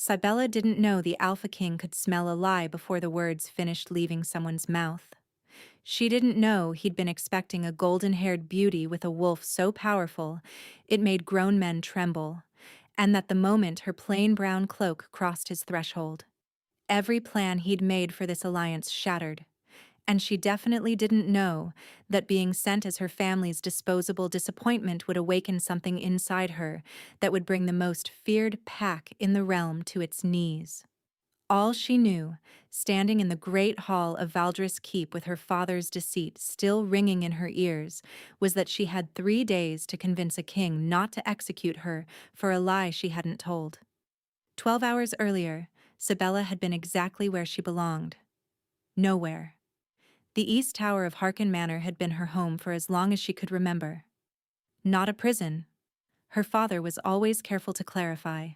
Cybella didn't know the Alpha King could smell a lie before the words finished leaving someone's mouth. She didn't know he'd been expecting a golden-haired beauty with a wolf so powerful it made grown men tremble, and that the moment her plain brown cloak crossed his threshold, every plan he'd made for this alliance shattered. And she definitely didn't know that being sent as her family's disposable disappointment would awaken something inside her that would bring the most feared pack in the realm to its knees. All she knew, standing in the great hall of Valdris Keep with her father's deceit still ringing in her ears, was that she had 3 days to convince a king not to execute her for a lie she hadn't told. 12 hours earlier, Sibella had been exactly where she belonged. Nowhere. The East Tower of Harken Manor had been her home for as long as she could remember. Not a prison. Her father was always careful to clarify.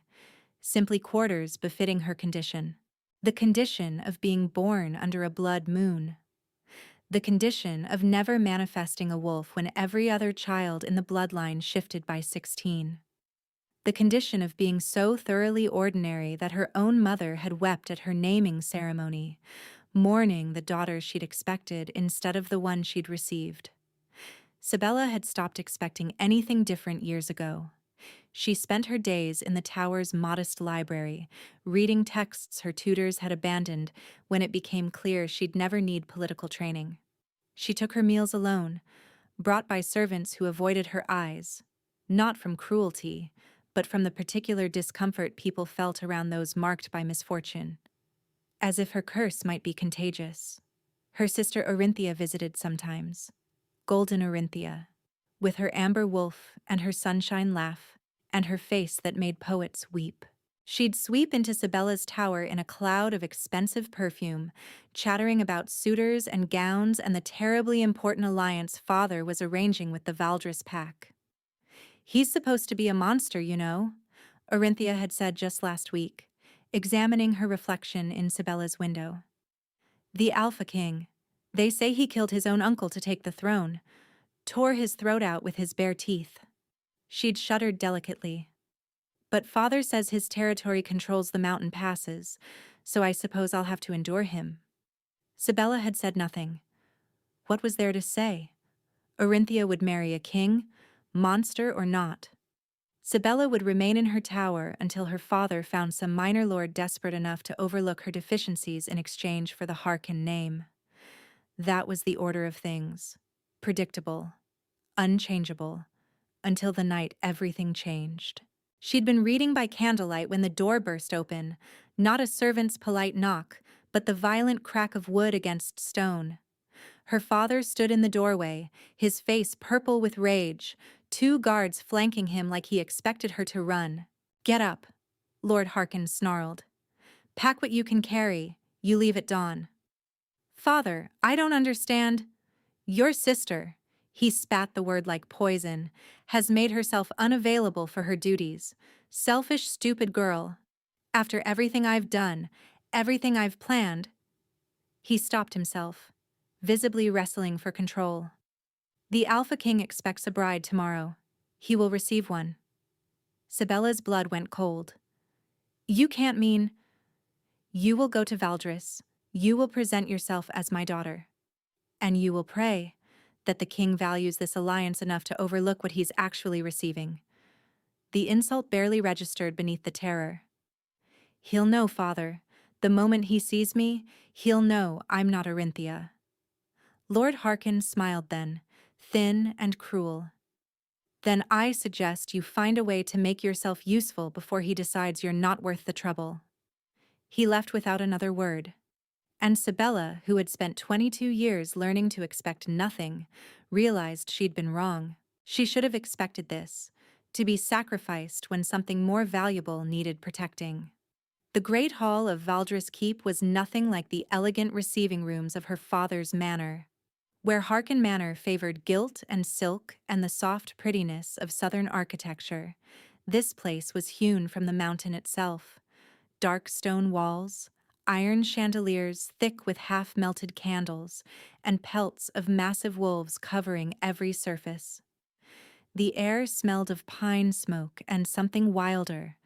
Simply quarters befitting her condition. The condition of being born under a blood moon. The condition of never manifesting a wolf when every other child in the bloodline shifted by 16. The condition of being so thoroughly ordinary that her own mother had wept at her naming ceremony, mourning the daughter she'd expected instead of the one she'd received. Sibella had stopped expecting anything different years ago. She spent her days in the tower's modest library, reading texts her tutors had abandoned when it became clear she'd never need political training. She took her meals alone, brought by servants who avoided her eyes, not from cruelty, but from the particular discomfort people felt around those marked by misfortune. As if her curse might be contagious. Her sister Orinthia visited sometimes. Golden Orinthia, with her amber wolf and her sunshine laugh, and her face that made poets weep. She'd sweep into Sibella's tower in a cloud of expensive perfume, chattering about suitors and gowns and the terribly important alliance father was arranging with the Valdris pack. "He's supposed to be a monster, you know," Orinthia had said just last week, examining her reflection in Sibella's window. "The Alpha King. They say he killed his own uncle to take the throne, tore his throat out with his bare teeth." She'd shuddered delicately. "But father says his territory controls the mountain passes, so I suppose I'll have to endure him." Sibella had said nothing. What was there to say? Orinthia would marry a king, monster or not. Sibella would remain in her tower until her father found some minor lord desperate enough to overlook her deficiencies in exchange for the Harken name. That was the order of things. Predictable. Unchangeable. Until the night everything changed. She'd been reading by candlelight when the door burst open, not a servant's polite knock, but the violent crack of wood against stone. Her father stood in the doorway, his face purple with rage, 2 guards flanking him like he expected her to run. "Get up," Lord Harken snarled. "Pack what you can carry, you leave at dawn." "Father, I don't understand." "Your sister," he spat the word like poison, "has made herself unavailable for her duties. Selfish, stupid girl. After everything I've done, everything I've planned." He stopped himself, visibly wrestling for control. "The Alpha King expects a bride tomorrow. He will receive one." Sibella's blood went cold. "You can't mean—" "You will go to Valdris. You will present yourself as my daughter. And you will pray that the king values this alliance enough to overlook what he's actually receiving." The insult barely registered beneath the terror. "He'll know, father. The moment he sees me, he'll know I'm not Orinthia." Lord Harken smiled then, thin and cruel. "Then I suggest you find a way to make yourself useful before he decides you're not worth the trouble." He left without another word. And Sibella, who had spent 22 years learning to expect nothing, realized she'd been wrong. She should have expected this, to be sacrificed when something more valuable needed protecting. The great hall of Valdris Keep was nothing like the elegant receiving rooms of her father's manor. Where Harken Manor favored gilt and silk and the soft prettiness of southern architecture, this place was hewn from the mountain itself. Dark stone walls, iron chandeliers thick with half-melted candles, and pelts of massive wolves covering every surface. The air smelled of pine smoke and something wilder,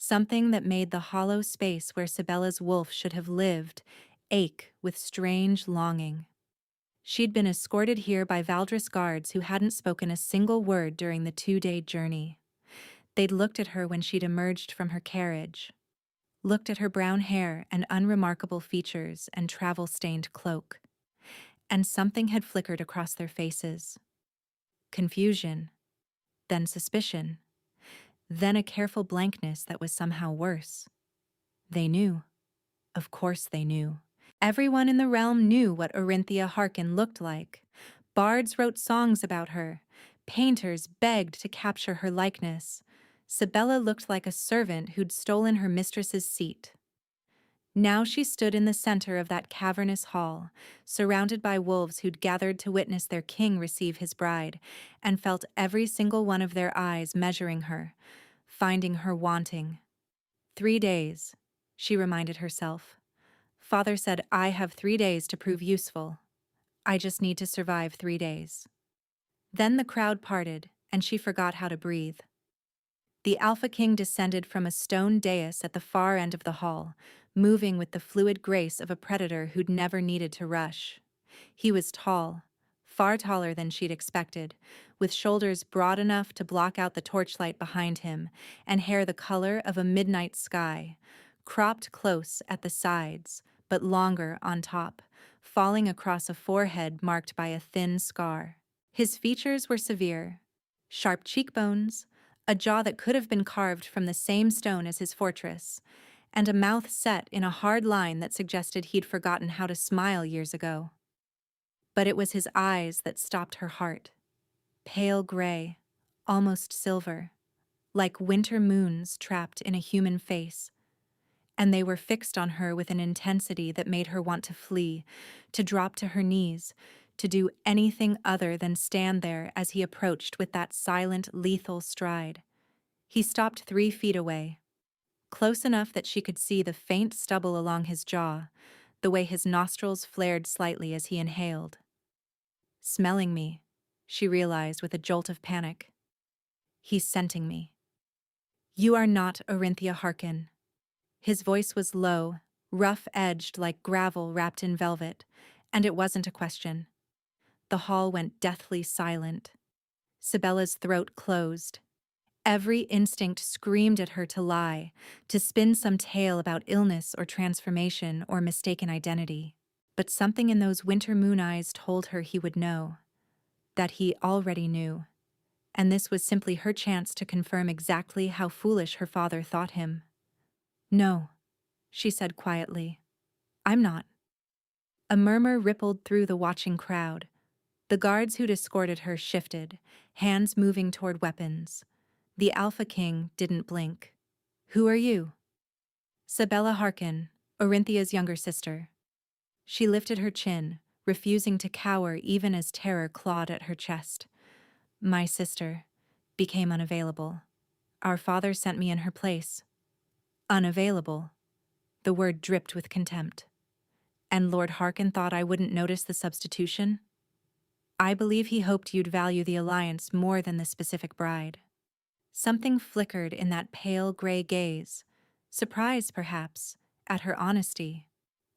something that made the hollow space where Sibella's wolf should have lived ache with strange longing. She'd been escorted here by Valdris guards who hadn't spoken a single word during the 2-day journey. They'd looked at her when she'd emerged from her carriage, looked at her brown hair and unremarkable features and travel-stained cloak. And something had flickered across their faces. Confusion, then suspicion, then a careful blankness that was somehow worse. They knew. Of course they knew. Everyone in the realm knew what Orinthia Harkin looked like. Bards wrote songs about her. Painters begged to capture her likeness. Sibella looked like a servant who'd stolen her mistress's seat. Now she stood in the center of that cavernous hall, surrounded by wolves who'd gathered to witness their king receive his bride, and felt every single one of their eyes measuring her, finding her wanting. 3 days, she reminded herself. Father said I have 3 days to prove useful. I just need to survive 3 days. Then the crowd parted, and she forgot how to breathe. The Alpha King descended from a stone dais at the far end of the hall, moving with the fluid grace of a predator who'd never needed to rush. He was tall, far taller than she'd expected, with shoulders broad enough to block out the torchlight behind him, and hair the color of a midnight sky, cropped close at the sides, but longer on top, falling across a forehead marked by a thin scar. His features were severe: sharp cheekbones, a jaw that could have been carved from the same stone as his fortress, and a mouth set in a hard line that suggested he'd forgotten how to smile years ago. But it was his eyes that stopped her heart. Pale gray, almost silver, like winter moons trapped in a human face. And they were fixed on her with an intensity that made her want to flee, to drop to her knees, to do anything other than stand there as he approached with that silent, lethal stride. He stopped 3 feet away, close enough that she could see the faint stubble along his jaw, the way his nostrils flared slightly as he inhaled. Smelling me, she realized with a jolt of panic. He's scenting me. You are not Orinthia Harkin. His voice was low, rough-edged like gravel wrapped in velvet, and it wasn't a question. The hall went deathly silent. Sibella's throat closed. Every instinct screamed at her to lie, to spin some tale about illness or transformation or mistaken identity. But something in those winter moon eyes told her he would know, that he already knew, and this was simply her chance to confirm exactly how foolish her father thought him. No, she said quietly. I'm not. A murmur rippled through the watching crowd. The guards who'd escorted her shifted, hands moving toward weapons. The Alpha King didn't blink. Who are you? Sibella Harkin, Orinthia's younger sister. She lifted her chin, refusing to cower even as terror clawed at her chest. My sister became unavailable. Our father sent me in her place. Unavailable. The word dripped with contempt. And Lord Harkin thought I wouldn't notice the substitution? I believe he hoped you'd value the alliance more than the specific bride. Something flickered in that pale gray gaze, surprise perhaps, at her honesty,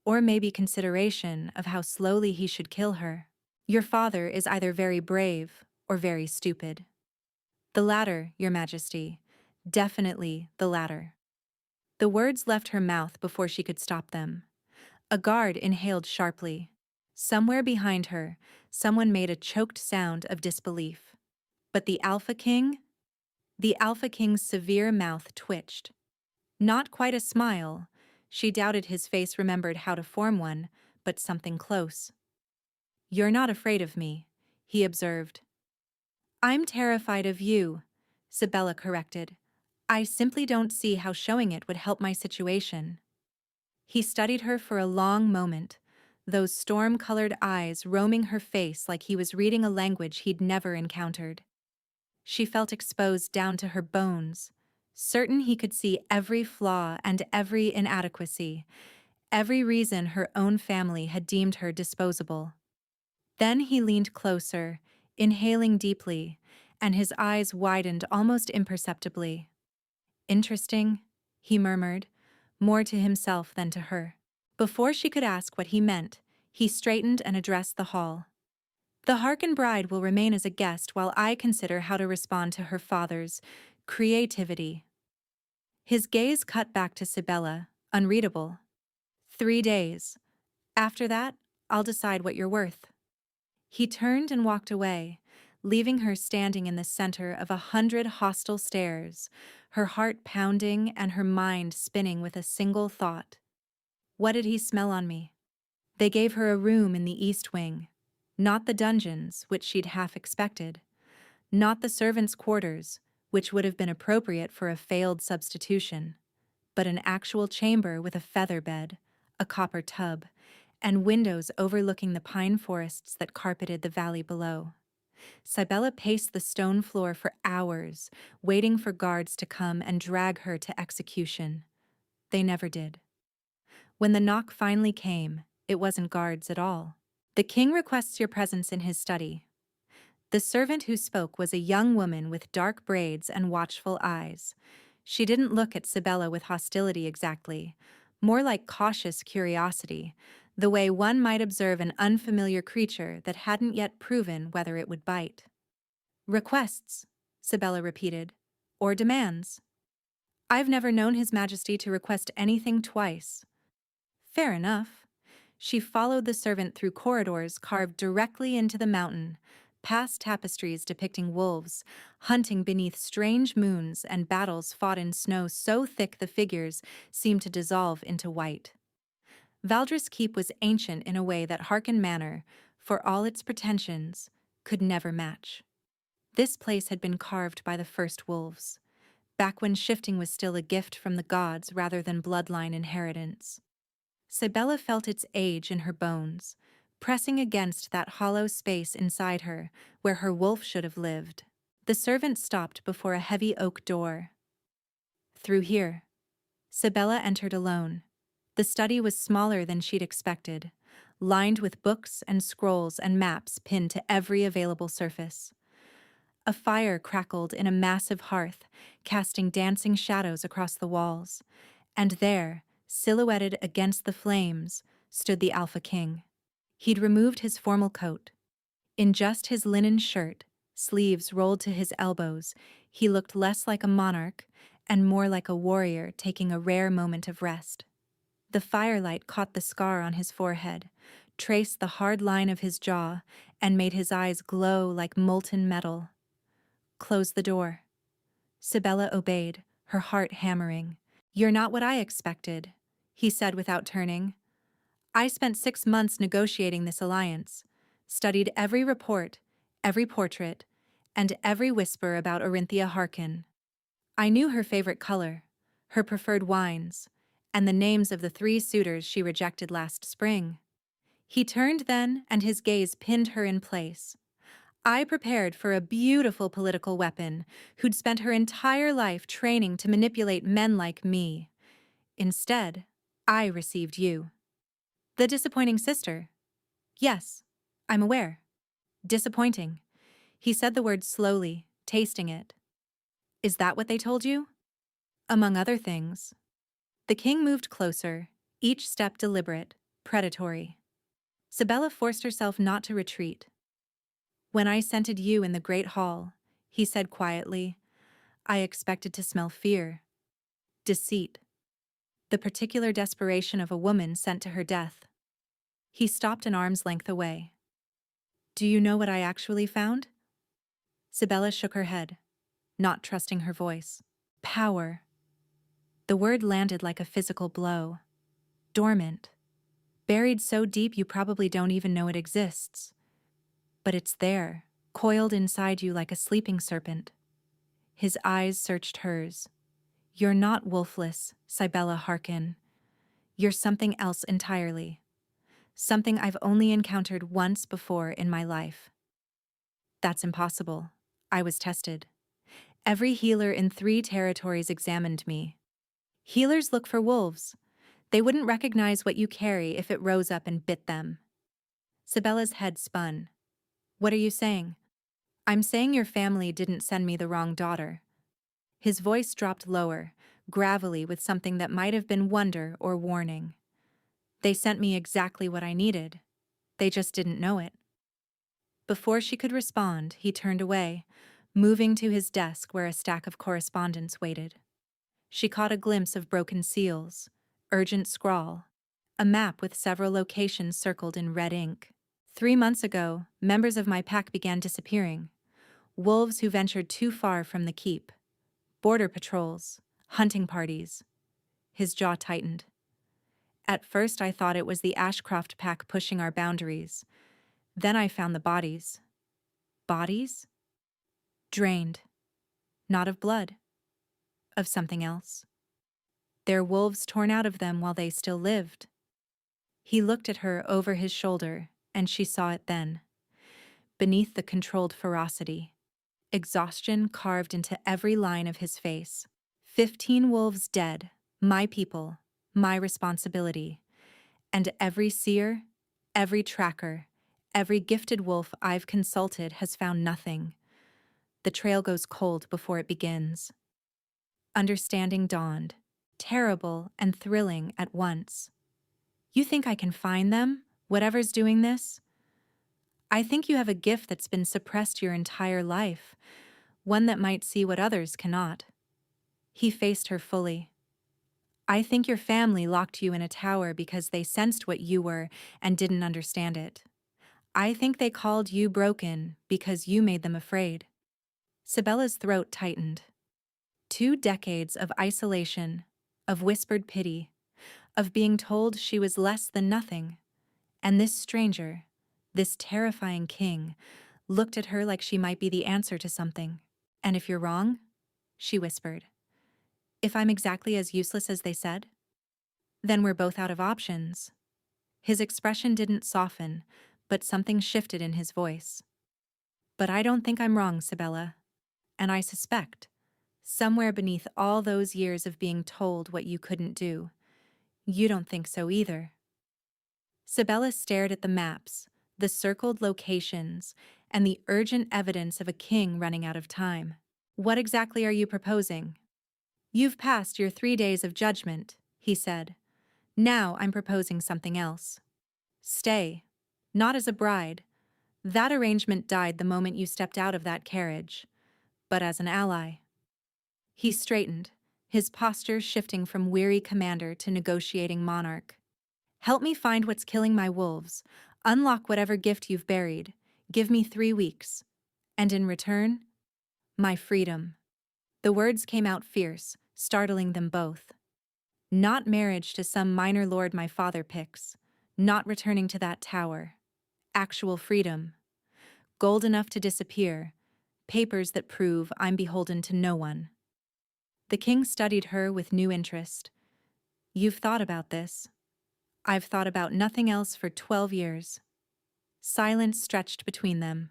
or maybe consideration of how slowly he should kill her. Your father is either very brave or very stupid. The latter, Your Majesty, definitely the latter. The words left her mouth before she could stop them. A guard inhaled sharply. Somewhere behind her, someone made a choked sound of disbelief. But the Alpha King? The Alpha King's severe mouth twitched. Not quite a smile. She doubted his face remembered how to form one, but something close. You're not afraid of me, he observed. I'm terrified of you, Sibella corrected. I simply don't see how showing it would help my situation. He studied her for a long moment, those storm-colored eyes roaming her face like he was reading a language he'd never encountered. She felt exposed down to her bones, certain he could see every flaw and every inadequacy, every reason her own family had deemed her disposable. Then he leaned closer, inhaling deeply, and his eyes widened almost imperceptibly. Interesting, he murmured, more to himself than to her. Before she could ask what he meant, he straightened and addressed the hall. The Harkin bride will remain as a guest while I consider how to respond to her father's creativity. His gaze cut back to Sibella, unreadable. 3 days. After that, I'll decide what you're worth. He turned and walked away, leaving her standing in the center of 100 hostile stares, her heart pounding and her mind spinning with a single thought. What did he smell on me? They gave her a room in the East Wing. Not the dungeons, which she'd half expected. Not the servants' quarters, which would have been appropriate for a failed substitution. But an actual chamber with a feather bed, a copper tub, and windows overlooking the pine forests that carpeted the valley below. Sibella paced the stone floor for hours, waiting for guards to come and drag her to execution. They never did. When the knock finally came, it wasn't guards at all. The king requests your presence in his study. The servant who spoke was a young woman with dark braids and watchful eyes. She didn't look at Sibella with hostility exactly, more like cautious curiosity, the way one might observe an unfamiliar creature that hadn't yet proven whether it would bite. Requests, Sibella repeated, or demands. I've never known His Majesty to request anything twice. Fair enough. She followed the servant through corridors carved directly into the mountain, past tapestries depicting wolves, hunting beneath strange moons and battles fought in snow so thick the figures seemed to dissolve into white. Valdres Keep was ancient in a way that Harkin Manor, for all its pretensions, could never match. This place had been carved by the first wolves, back when shifting was still a gift from the gods rather than bloodline inheritance. Sibella felt its age in her bones, pressing against that hollow space inside her where her wolf should have lived. The servant stopped before a heavy oak door. Through here. Sibella entered alone. The study was smaller than she'd expected, lined with books and scrolls and maps pinned to every available surface. A fire crackled in a massive hearth, casting dancing shadows across the walls, and there, silhouetted against the flames, stood the Alpha King. He'd removed his formal coat. In just his linen shirt, sleeves rolled to his elbows, he looked less like a monarch and more like a warrior taking a rare moment of rest. The firelight caught the scar on his forehead, traced the hard line of his jaw, and made his eyes glow like molten metal. Close the door. Sibella obeyed, her heart hammering. You're not what I expected, he said without turning. I spent 6 months negotiating this alliance, studied every report, every portrait, and every whisper about Orinthia Harkin. I knew her favorite color, her preferred wines, and the names of the 3 suitors she rejected last spring. He turned then, and his gaze pinned her in place. I prepared for a beautiful political weapon who'd spent her entire life training to manipulate men like me. Instead, I received you. The disappointing sister. Yes, I'm aware. Disappointing. He said the word slowly, tasting it. Is that what they told you? Among other things. The king moved closer, each step deliberate, predatory. Sibella forced herself not to retreat. When I scented you in the great hall, he said quietly, I expected to smell fear, deceit, the particular desperation of a woman sent to her death. He stopped an arm's length away. Do you know what I actually found? Sibella shook her head, not trusting her voice. Power. The word landed like a physical blow. Dormant. Buried so deep you probably don't even know it exists. But it's there, coiled inside you like a sleeping serpent. His eyes searched hers. You're not wolfless, Sibella Harkin. You're something else entirely. Something I've only encountered once before in my life. That's impossible. I was tested. Every healer in 3 territories examined me. Healers look for wolves. They wouldn't recognize what you carry if it rose up and bit them. Sibella's head spun. What are you saying? I'm saying your family didn't send me the wrong daughter. His voice dropped lower, gravelly with something that might have been wonder or warning. They sent me exactly what I needed. They just didn't know it. Before she could respond, he turned away, moving to his desk where a stack of correspondence waited. She caught a glimpse of broken seals, urgent scrawl, a map with several locations circled in red ink. 3 months ago, members of my pack began disappearing. Wolves who ventured too far from the keep. Border patrols, hunting parties. His jaw tightened. At first I thought it was the Ashcroft pack pushing our boundaries. Then I found the bodies. Bodies? Drained. Not of blood. Of something else. Their wolves torn out of them while they still lived. He looked at her over his shoulder, and she saw it then. Beneath the controlled ferocity. Exhaustion carved into every line of his face. 15 wolves dead. My people. My responsibility. And every seer, every tracker, every gifted wolf I've consulted has found nothing. The trail goes cold before it begins. Understanding dawned, terrible and thrilling at once. You think I can find them, whatever's doing this? I think you have a gift that's been suppressed your entire life, one that might see what others cannot. He faced her fully. I think your family locked you in a tower because they sensed what you were and didn't understand it. I think they called you broken because you made them afraid. Sabella's throat tightened. 2 decades of isolation, of whispered pity, of being told she was less than nothing. And this stranger, this terrifying king, looked at her like she might be the answer to something. And if you're wrong, she whispered, if I'm exactly as useless as they said, then we're both out of options. His expression didn't soften, but something shifted in his voice. But I don't think I'm wrong, Sabella. And I suspect, somewhere beneath all those years of being told what you couldn't do, you don't think so either. Sabella stared at the maps, the circled locations, and the urgent evidence of a king running out of time. What exactly are you proposing? You've passed your 3 days of judgment, he said. Now I'm proposing something else. Stay. Not as a bride. That arrangement died the moment you stepped out of that carriage. But as an ally. He straightened, his posture shifting from weary commander to negotiating monarch. Help me find what's killing my wolves. Unlock whatever gift you've buried. Give me 3 weeks. And in return, my freedom. The words came out fierce, startling them both. Not marriage to some minor lord my father picks. Not returning to that tower. Actual freedom. Gold enough to disappear. Papers that prove I'm beholden to no one. The king studied her with new interest. You've thought about this. I've thought about nothing else for 12 years. Silence stretched between them.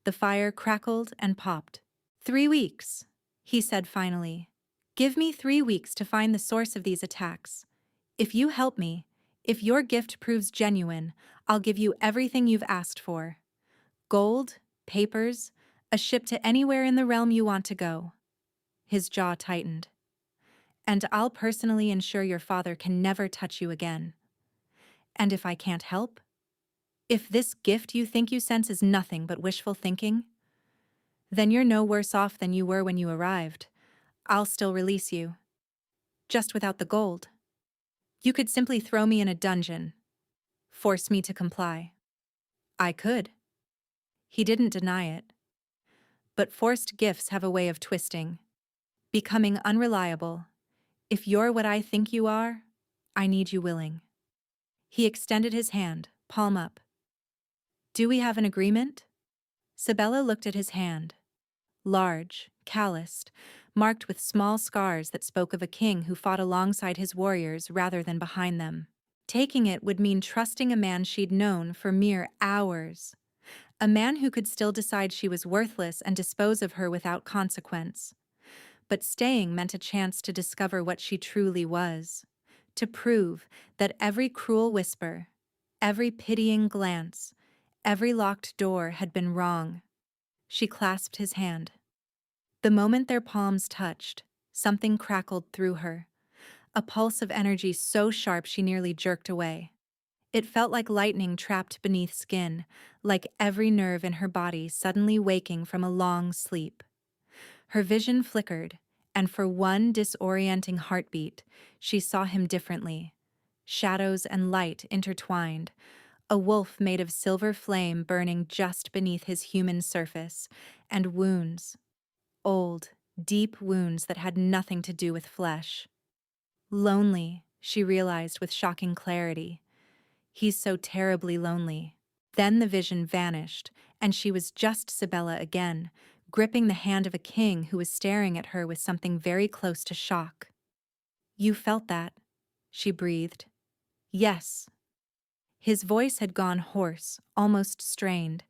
The fire crackled and popped. 3 weeks, he said finally. Give me 3 weeks to find the source of these attacks. If you help me, if your gift proves genuine, I'll give you everything you've asked for. Gold, papers, a ship to anywhere in the realm you want to go. His jaw tightened. And I'll personally ensure your father can never touch you again. And if I can't help? If this gift you think you sense is nothing but wishful thinking, then you're no worse off than you were when you arrived. I'll still release you. Just without the gold. You could simply throw me in a dungeon. Force me to comply. I could. He didn't deny it. But forced gifts have a way of twisting. Becoming unreliable. If you're what I think you are, I need you willing. He extended his hand, palm up. Do we have an agreement? Sabella looked at his hand. Large, calloused, marked with small scars that spoke of a king who fought alongside his warriors rather than behind them. Taking it would mean trusting a man she'd known for mere hours. A man who could still decide she was worthless and dispose of her without consequence. But staying meant a chance to discover what she truly was. To prove that every cruel whisper, every pitying glance, every locked door had been wrong. She clasped his hand. The moment their palms touched, Something crackled through her, a pulse of energy so sharp she nearly jerked away. It felt like lightning trapped beneath skin, like every nerve in her body suddenly waking from a long sleep. Her vision flickered, and for one disorienting heartbeat, she saw him differently. Shadows and light intertwined, a wolf made of silver flame burning just beneath his human surface, and wounds. Old, deep wounds that had nothing to do with flesh. Lonely, she realized with shocking clarity. He's so terribly lonely. Then the vision vanished, and she was just Sibella again, gripping the hand of a king who was staring at her with something very close to shock. "You felt that," she breathed. "Yes." His voice had gone hoarse, almost strained.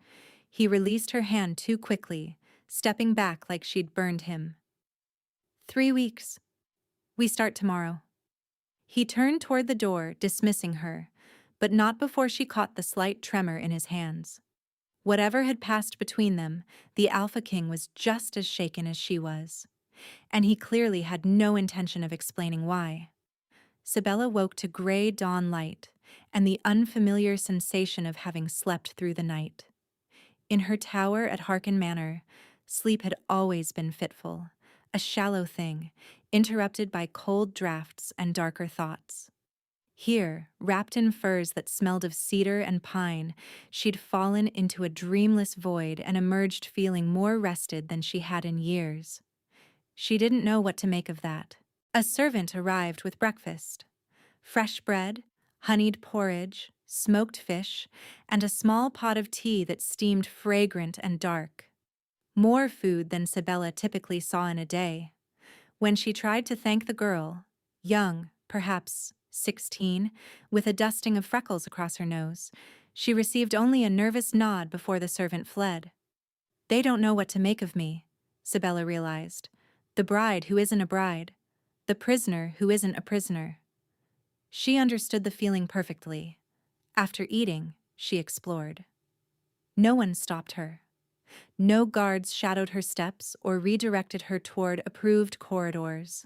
He released her hand too quickly, stepping back like she'd burned him. 3 weeks. We start tomorrow." He turned toward the door, dismissing her, but not before she caught the slight tremor in his hands. Whatever had passed between them, the Alpha King was just as shaken as she was, and he clearly had no intention of explaining why. Sibella woke to gray dawn light and the unfamiliar sensation of having slept through the night. In her tower at Harken Manor, sleep had always been fitful, a shallow thing, interrupted by cold draughts and darker thoughts. Here, wrapped in furs that smelled of cedar and pine, she'd fallen into a dreamless void and emerged feeling more rested than she had in years. She didn't know what to make of that. A servant arrived with breakfast. Fresh bread, honeyed porridge, smoked fish, and a small pot of tea that steamed fragrant and dark. More food than Sibella typically saw in a day. When she tried to thank the girl, young, perhaps 16, with a dusting of freckles across her nose, she received only a nervous nod before the servant fled. "They don't know what to make of me," Sibella realized. The bride who isn't a bride. The prisoner who isn't a prisoner. She understood the feeling perfectly. After eating, she explored. No one stopped her. No guards shadowed her steps or redirected her toward approved corridors.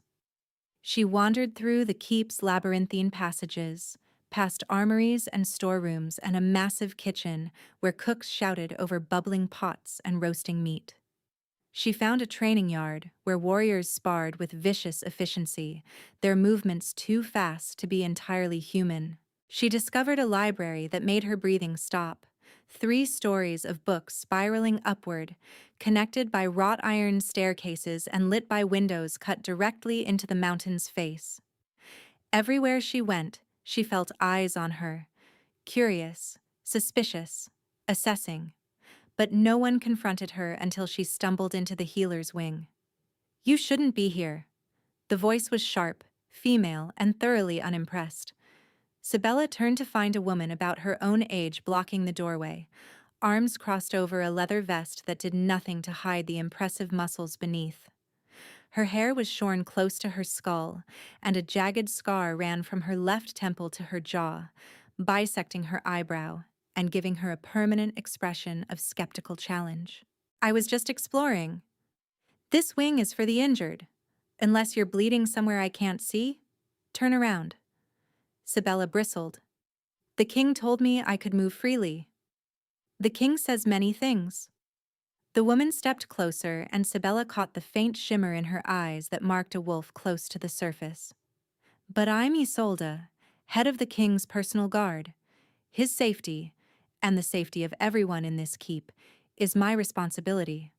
She wandered through the keep's labyrinthine passages, past armories and storerooms and a massive kitchen where cooks shouted over bubbling pots and roasting meat. She found a training yard where warriors sparred with vicious efficiency, their movements too fast to be entirely human. She discovered a library that made her breathing stop. 3 stories of books spiraling upward, connected by wrought iron staircases and lit by windows cut directly into the mountain's face. Everywhere she went, she felt eyes on her, curious, suspicious, assessing. But no one confronted her until she stumbled into the healer's wing. "You shouldn't be here." The voice was sharp, female, and thoroughly unimpressed. Sibella turned to find a woman about her own age blocking the doorway, arms crossed over a leather vest that did nothing to hide the impressive muscles beneath. Her hair was shorn close to her skull, and a jagged scar ran from her left temple to her jaw, bisecting her eyebrow and giving her a permanent expression of skeptical challenge. "I was just exploring. This wing is for the injured. Unless you're bleeding somewhere I can't see, turn around." Sibella bristled. "The king told me I could move freely." "The king says many things." The woman stepped closer, and Sibella caught the faint shimmer in her eyes that marked a wolf close to the surface. "But I'm Isolde, head of the king's personal guard. His safety, and the safety of everyone in this keep, is my responsibility.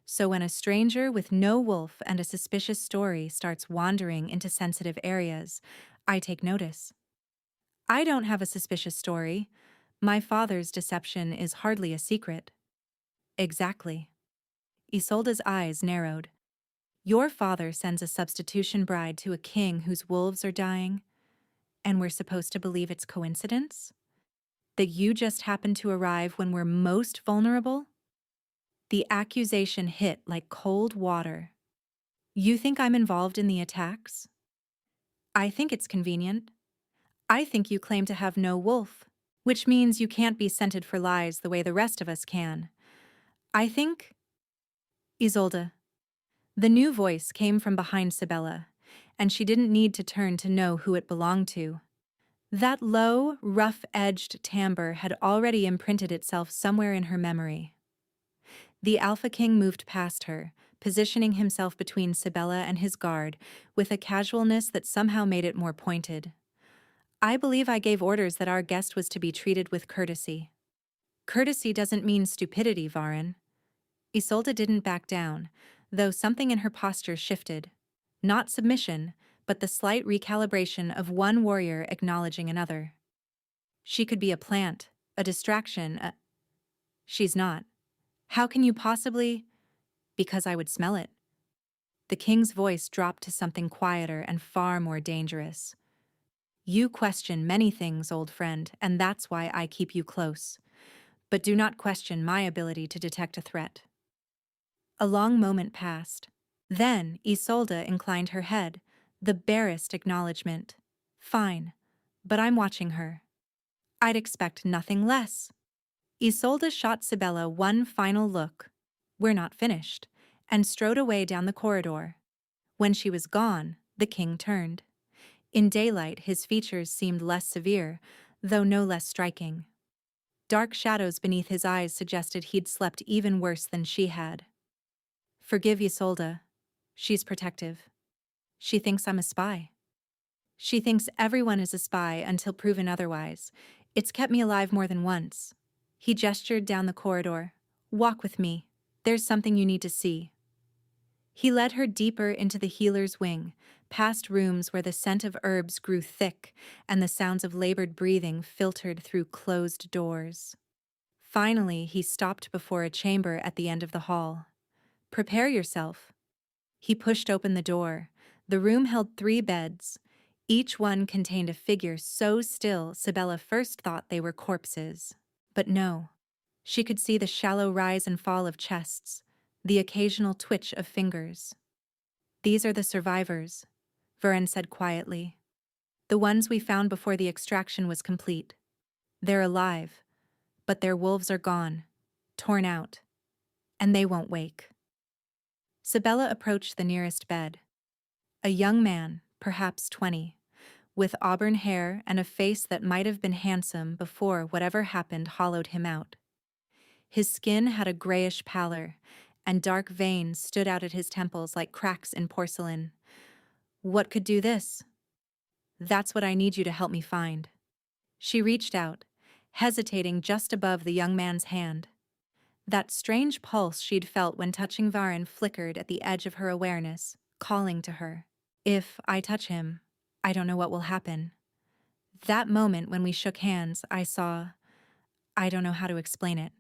So when a stranger with no wolf and a suspicious story starts wandering into sensitive areas, I take notice. I don't have a suspicious story. My father's deception is hardly a secret." "Exactly." Isolde's eyes narrowed. "Your father sends a substitution bride to a king whose wolves are dying, and we're supposed to believe it's coincidence? That you just happened to arrive when we're most vulnerable?" The accusation hit like cold water. "You think I'm involved in the attacks?" "I think it's convenient. I think you claim to have no wolf, which means you can't be scented for lies the way the rest of us can. I think—" "Isolde." The new voice came from behind Sibella, and she didn't need to turn to know who it belonged to. That low, rough-edged timbre had already imprinted itself somewhere in her memory. The Alpha King moved past her, positioning himself between Sibella and his guard, with a casualness that somehow made it more pointed. I believe I gave orders that our guest was to be treated with courtesy. Courtesy doesn't mean stupidity, Varin. Isolde didn't back down, though something in her posture shifted. Not submission, but the slight recalibration of one warrior acknowledging another. She could be a plant, a distraction, She's not. How can you possibly? Because I would smell it. The king's voice dropped to something quieter and far more dangerous. You question many things, old friend, and that's why I keep you close. But do not question my ability to detect a threat. A long moment passed. Then Isolde inclined her head, the barest acknowledgement. Fine, but I'm watching her. I'd expect nothing less. Isolde shot Sibella one final look. We're not finished, and strode away down the corridor. When she was gone, the king turned. In daylight, his features seemed less severe, though no less striking. Dark shadows beneath his eyes suggested he'd slept even worse than she had. Forgive Isolde. She's protective. She thinks I'm a spy. She thinks everyone is a spy until proven otherwise. It's kept me alive more than once. He gestured down the corridor. Walk with me. There's something you need to see. He led her deeper into the healer's wing, past rooms where the scent of herbs grew thick and the sounds of labored breathing filtered through closed doors. Finally, he stopped before a chamber at the end of the hall. Prepare yourself. He pushed open the door. The room held 3 beds. Each one contained a figure so still Sibella first thought they were corpses. But no. She could see the shallow rise and fall of chests, the occasional twitch of fingers. These are the survivors, Varen said quietly. The ones we found before the extraction was complete. They're alive, but their wolves are gone, torn out, and they won't wake. Sibella approached the nearest bed. A young man, perhaps 20, with auburn hair and a face that might have been handsome before whatever happened hollowed him out. His skin had a grayish pallor, and dark veins stood out at his temples like cracks in porcelain. What could do this? That's what I need you to help me find. She reached out, hesitating just above the young man's hand. That strange pulse she'd felt when touching Varen flickered at the edge of her awareness, calling to her. If I touch him, I don't know what will happen. That moment when we shook hands, I don't know how to explain it.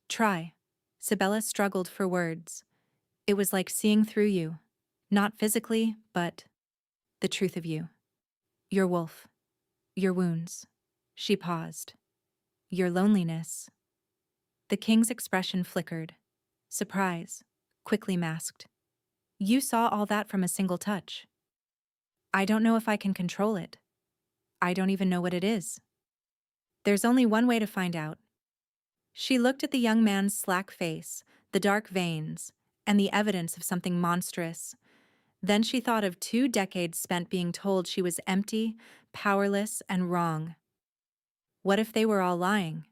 Try. Sibella struggled for words. It was like seeing through you. Not physically, but the truth of you. Your wolf. Your wounds. She paused. Your loneliness. The king's expression flickered. Surprise, quickly masked. You saw all that from a single touch. I don't know if I can control it. I don't even know what it is. There's only one way to find out. She looked at the young man's slack face, the dark veins, and the evidence of something monstrous. Then she thought of 2 decades spent being told she was empty, powerless, and wrong. What if they were all lying?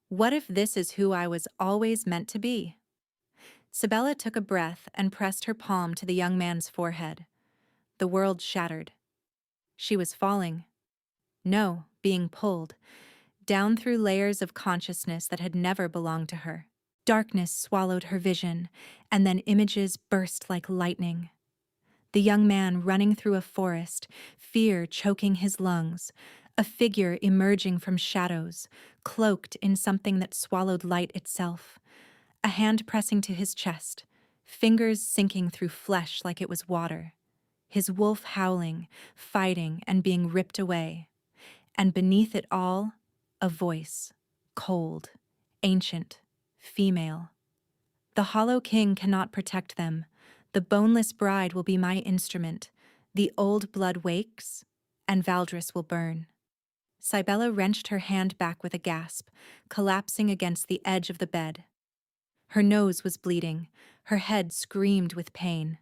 What if this is who I was always meant to be? Sibella took a breath and pressed her palm to the young man's forehead. The world shattered. She was falling. No, being pulled, down through layers of consciousness that had never belonged to her. Darkness swallowed her vision, and then images burst like lightning. The young man running through a forest, fear choking his lungs, a figure emerging from shadows, cloaked in something that swallowed light itself, a hand pressing to his chest, fingers sinking through flesh like it was water, his wolf howling, fighting, and being ripped away. And beneath it all, a voice, cold, ancient, female. The Hollow King cannot protect them. The boneless bride will be my instrument. The old blood wakes, and Valdris will burn. Sibella wrenched her hand back with a gasp, collapsing against the edge of the bed. Her nose was bleeding, her head screamed with pain.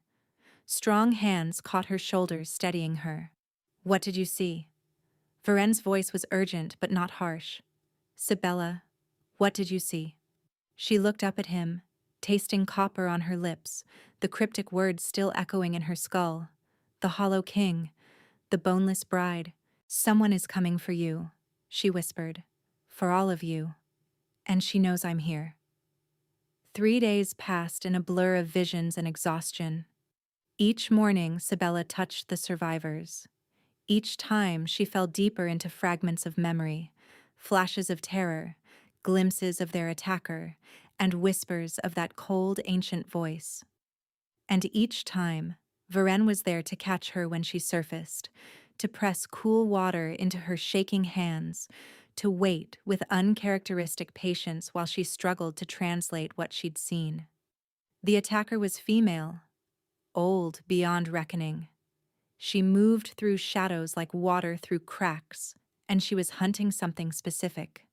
Strong hands caught her shoulders, steadying her. "What did you see?" Varen's voice was urgent but not harsh. "Sibella, what did you see?" She looked up at him, tasting copper on her lips, the cryptic words still echoing in her skull. "The Hollow King, the boneless bride. Someone is coming for you," she whispered. "For all of you. And she knows I'm here." 3 days passed in a blur of visions and exhaustion. Each morning, Sibella touched the survivors. Each time, she fell deeper into fragments of memory, flashes of terror, glimpses of their attacker, and whispers of that cold, ancient voice. And each time, Varen was there to catch her when she surfaced, to press cool water into her shaking hands, to wait with uncharacteristic patience while she struggled to translate what she'd seen. The attacker was female, old beyond reckoning. She moved through shadows like water through cracks, and she was hunting something specific.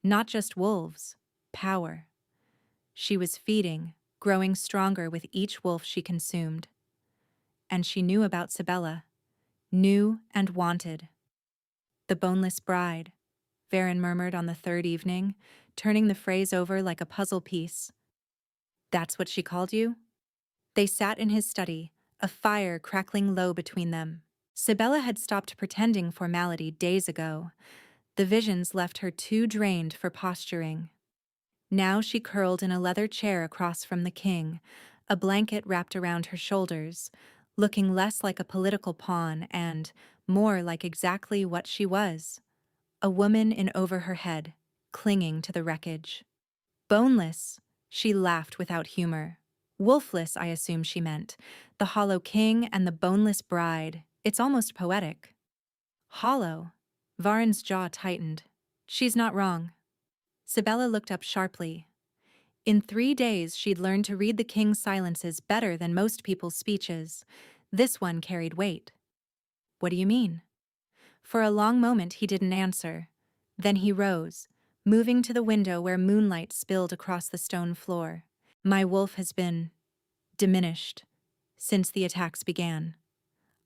Not just wolves, power. She was feeding, growing stronger with each wolf she consumed. And she knew about Sibella, new and wanted. "The boneless bride," Varen murmured on the third evening, turning the phrase over like a puzzle piece. "That's what she called you?" They sat in his study, a fire crackling low between them. Sibella had stopped pretending formality days ago. The visions left her too drained for posturing. Now she curled in a leather chair across from the king, a blanket wrapped around her shoulders, looking less like a political pawn and more like exactly what she was, a woman in over her head, clinging to the wreckage. "Boneless," she laughed without humor. "Wolfless, I assume she meant. The Hollow King and the boneless bride. It's almost poetic." "Hollow?" Varen's jaw tightened. "She's not wrong." Sibella looked up sharply. In 3 days, she'd learned to read the king's silences better than most people's speeches. This one carried weight. "What do you mean?" For a long moment, he didn't answer. Then he rose, moving to the window where moonlight spilled across the stone floor. "My wolf has been diminished since the attacks began.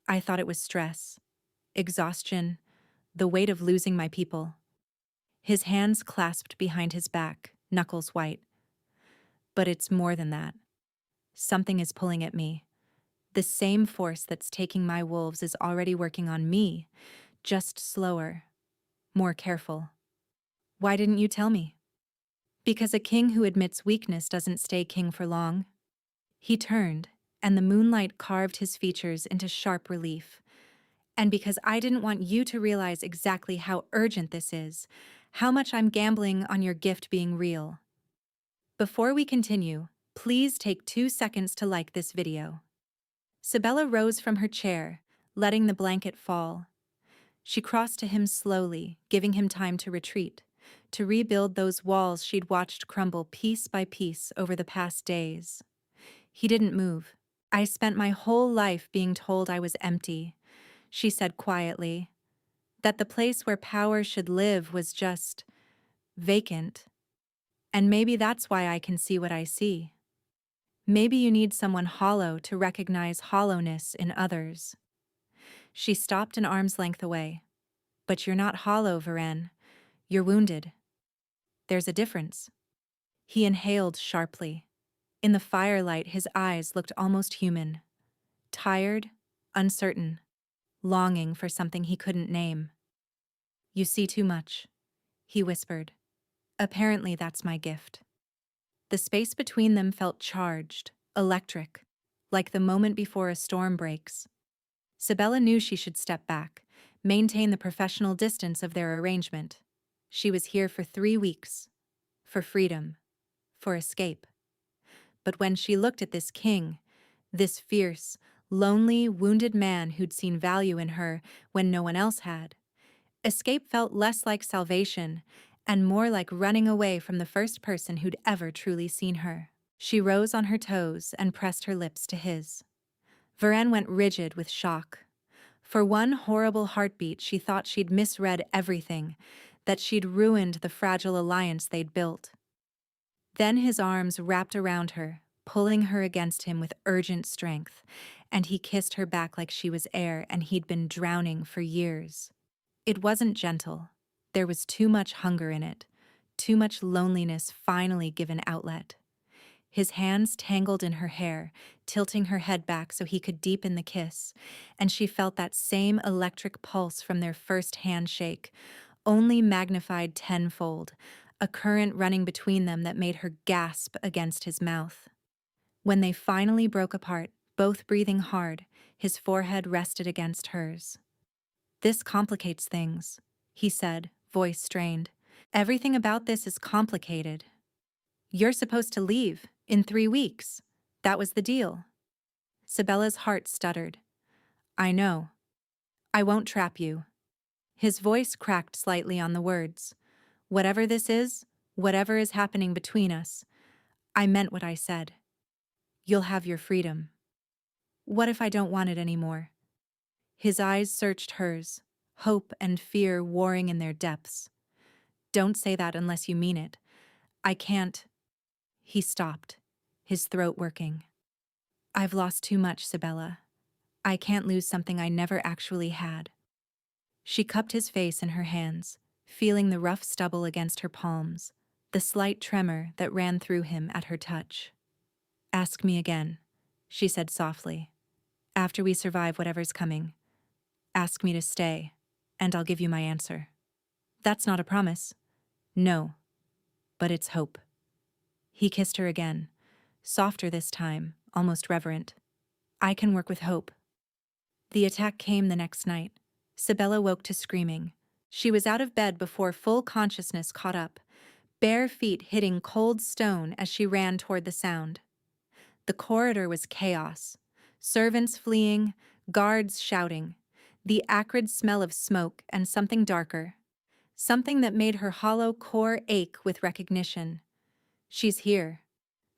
I thought it was stress, exhaustion, the weight of losing my people." His hands clasped behind his back, knuckles white. "But it's more than that. Something is pulling at me. The same force that's taking my wolves is already working on me, just slower, more careful." "Why didn't you tell me?" "Because a king who admits weakness doesn't stay king for long." He turned, and the moonlight carved his features into sharp relief. "And because I didn't want you to realize exactly how urgent this is, how much I'm gambling on your gift being real." Before we continue, please take 2 seconds to like this video. Sibella rose from her chair, letting the blanket fall. She crossed to him slowly, giving him time to retreat, to rebuild those walls she'd watched crumble piece by piece over the past days. He didn't move. "I spent my whole life being told I was empty," she said quietly. "That the place where power should live was just vacant. And maybe that's why I can see what I see. Maybe you need someone hollow to recognize hollowness in others." She stopped an arm's length away. "But you're not hollow, Varen. You're wounded. There's a difference." He inhaled sharply. In the firelight, his eyes looked almost human. Tired, uncertain, longing for something he couldn't name. "You see too much," he whispered. "Apparently that's my gift." The space between them felt charged, electric, like the moment before a storm breaks. Sibella knew she should step back, maintain the professional distance of their arrangement. She was here for 3 weeks. For freedom. For escape. But when she looked at this king, this fierce, lonely, wounded man who'd seen value in her when no one else had, escape felt less like salvation and more like running away from the first person who'd ever truly seen her. She rose on her toes and pressed her lips to his. Varen went rigid with shock. For one horrible heartbeat, she thought she'd misread everything, that she'd ruined the fragile alliance they'd built. Then his arms wrapped around her, pulling her against him with urgent strength, and he kissed her back like she was air and he'd been drowning for years. It wasn't gentle. There was too much hunger in it, too much loneliness finally given outlet. His hands tangled in her hair, tilting her head back so he could deepen the kiss, and she felt that same electric pulse from their first handshake, only magnified tenfold, a current running between them that made her gasp against his mouth. When they finally broke apart, both breathing hard, his forehead rested against hers. "This complicates things," he said, voice strained. "Everything about this is complicated. You're supposed to leave in 3 weeks. That was the deal." Sabella's heart stuttered. "I know. I won't trap you." His voice cracked slightly on the words. "Whatever this is, whatever is happening between us, I meant what I said. You'll have your freedom." "What if I don't want it anymore?" His eyes searched hers, hope and fear warring in their depths. "Don't say that unless you mean it. I can't." He stopped, his throat working. "I've lost too much, Sabella. I can't lose something I never actually had." She cupped his face in her hands, feeling the rough stubble against her palms, the slight tremor that ran through him at her touch. "Ask me again," she said softly. "After we survive whatever's coming. Ask me to stay, and I'll give you my answer." "That's not a promise." "No, but it's hope." He kissed her again, softer this time, almost reverent. "I can work with hope." The attack came the next night. Sabella woke to screaming. She was out of bed before full consciousness caught up, bare feet hitting cold stone as she ran toward the sound. The corridor was chaos. Servants fleeing, guards shouting, the acrid smell of smoke and something darker. Something that made her hollow core ache with recognition. "She's here."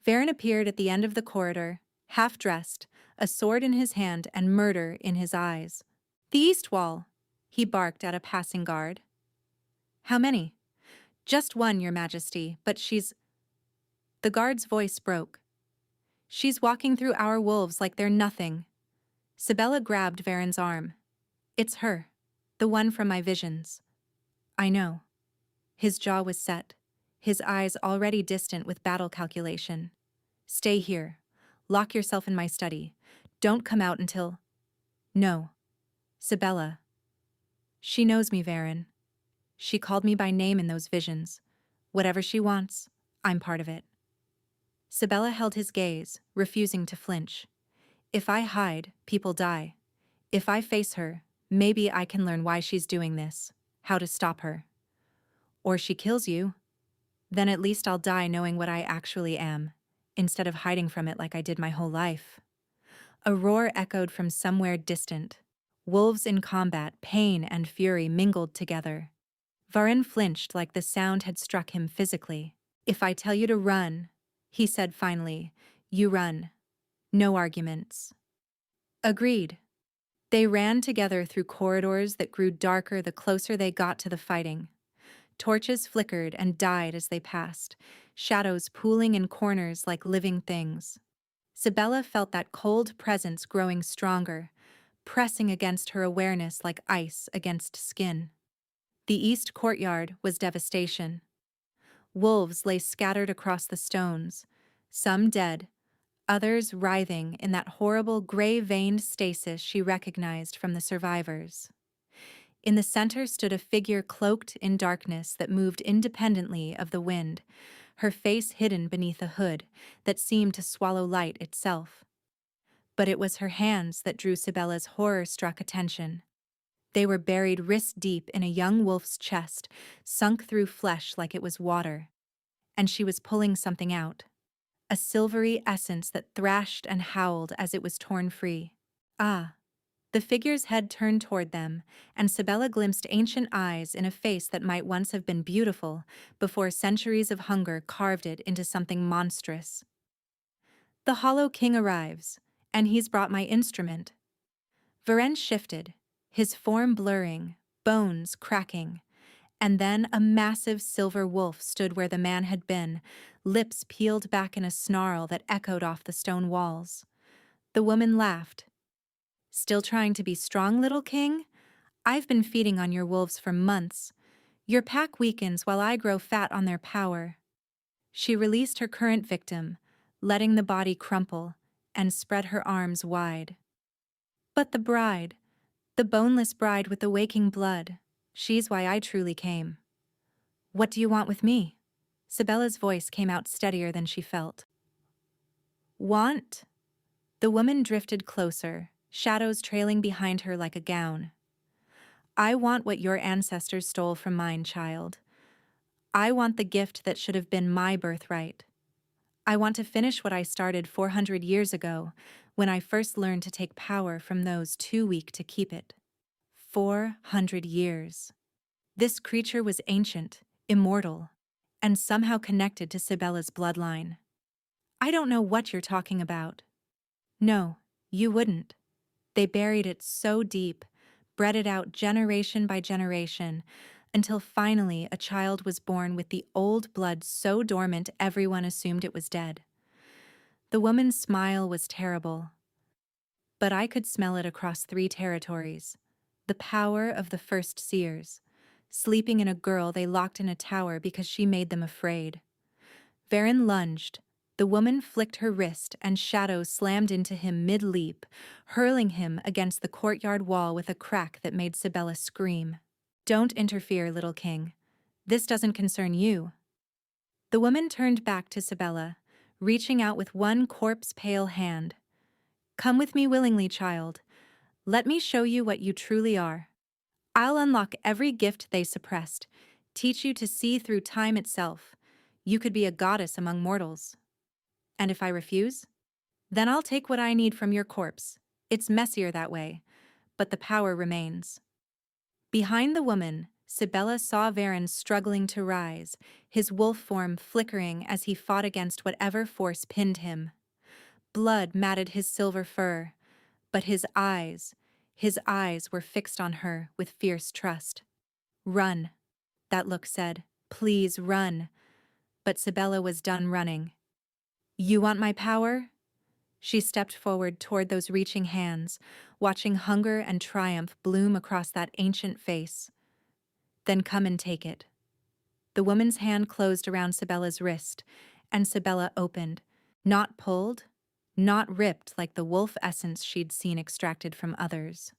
Varen appeared at the end of the corridor, half-dressed, a sword in his hand and murder in his eyes. "The east wall," he barked at a passing guard. "How many?" "Just one, Your Majesty, but she's—" The guard's voice broke. "She's walking through our wolves like they're nothing." Sabella grabbed Varen's arm. "It's her, the one from my visions." "I know." His jaw was set, his eyes already distant with battle calculation. "Stay here. Lock yourself in my study. Don't come out until—" "No. Sabella." "She knows me, Varen. She called me by name in those visions. Whatever she wants, I'm part of it." Sabella held his gaze, refusing to flinch. "If I hide, people die. If I face her, maybe I can learn why she's doing this, how to stop her. Or she kills you. Then at least I'll die knowing what I actually am, instead of hiding from it like I did my whole life." A roar echoed from somewhere distant. Wolves in combat, pain and fury mingled together. Varen flinched like the sound had struck him physically. "If I tell you to run," he said finally, "you run. No arguments." "Agreed." They ran together through corridors that grew darker the closer they got to the fighting. Torches flickered and died as they passed, shadows pooling in corners like living things. Sabella felt that cold presence growing stronger, pressing against her awareness like ice against skin. The east courtyard was devastation. Wolves lay scattered across the stones, some dead, others writhing in that horrible gray-veined stasis she recognized from the survivors. In the center stood a figure cloaked in darkness that moved independently of the wind, her face hidden beneath a hood that seemed to swallow light itself. But it was her hands that drew Sabella's horror-struck attention. They were buried wrist-deep in a young wolf's chest, sunk through flesh like it was water. And she was pulling something out. A silvery essence that thrashed and howled as it was torn free. "Ah." The figure's head turned toward them, and Sabella glimpsed ancient eyes in a face that might once have been beautiful before centuries of hunger carved it into something monstrous. "The Hollow King arrives, and he's brought my instrument." Varen shifted, his form blurring, bones cracking, And then a massive silver wolf stood where the man had been, lips peeled back in a snarl that echoed off the stone walls. The woman laughed. "Still trying to be strong, little king? I've been feeding on your wolves for months. Your pack weakens while I grow fat on their power." She released her current victim, letting the body crumple, and spread her arms wide. "But the bride, the boneless bride with the waking blood, she's why I truly came." "What do you want with me?" Sibella's voice came out steadier than she felt. "Want?" The woman drifted closer, shadows trailing behind her like a gown. "I want what your ancestors stole from mine, child. I want the gift that should have been my birthright. I want to finish what I started 400 years ago, when I first learned to take power from those too weak to keep it. 400 years. This creature was ancient, immortal, and somehow connected to Sibella's bloodline. "I don't know what you're talking about." "No, you wouldn't. They buried it so deep, bred it out generation by generation, until finally a child was born with the old blood so dormant everyone assumed it was dead." The woman's smile was terrible, but I could smell it across 3 territories. The power of the first seers, sleeping in a girl they locked in a tower because she made them afraid. Varen lunged. The woman flicked her wrist and shadows slammed into him mid-leap, hurling him against the courtyard wall with a crack that made Sibella scream. "Don't interfere, little king. This doesn't concern you." The woman turned back to Sibella, reaching out with one corpse-pale hand. "Come with me willingly, child. Let me show you what you truly are. I'll unlock every gift they suppressed, teach you to see through time itself. You could be a goddess among mortals. And if I refuse, then I'll take what I need from your corpse. It's messier that way, but the power remains." Behind the woman, Sibella saw Varen struggling to rise, his wolf form flickering as he fought against whatever force pinned him. Blood matted his silver fur, but his eyes were fixed on her with fierce trust. "Run," that look said. "Please run." But Sibella was done running. "You want my power?" She stepped forward toward those reaching hands, watching hunger and triumph bloom across that ancient face. "Then come and take it." The woman's hand closed around Sibella's wrist, and Sibella opened, not pulled, not ripped like the wolf essence she'd seen extracted from others.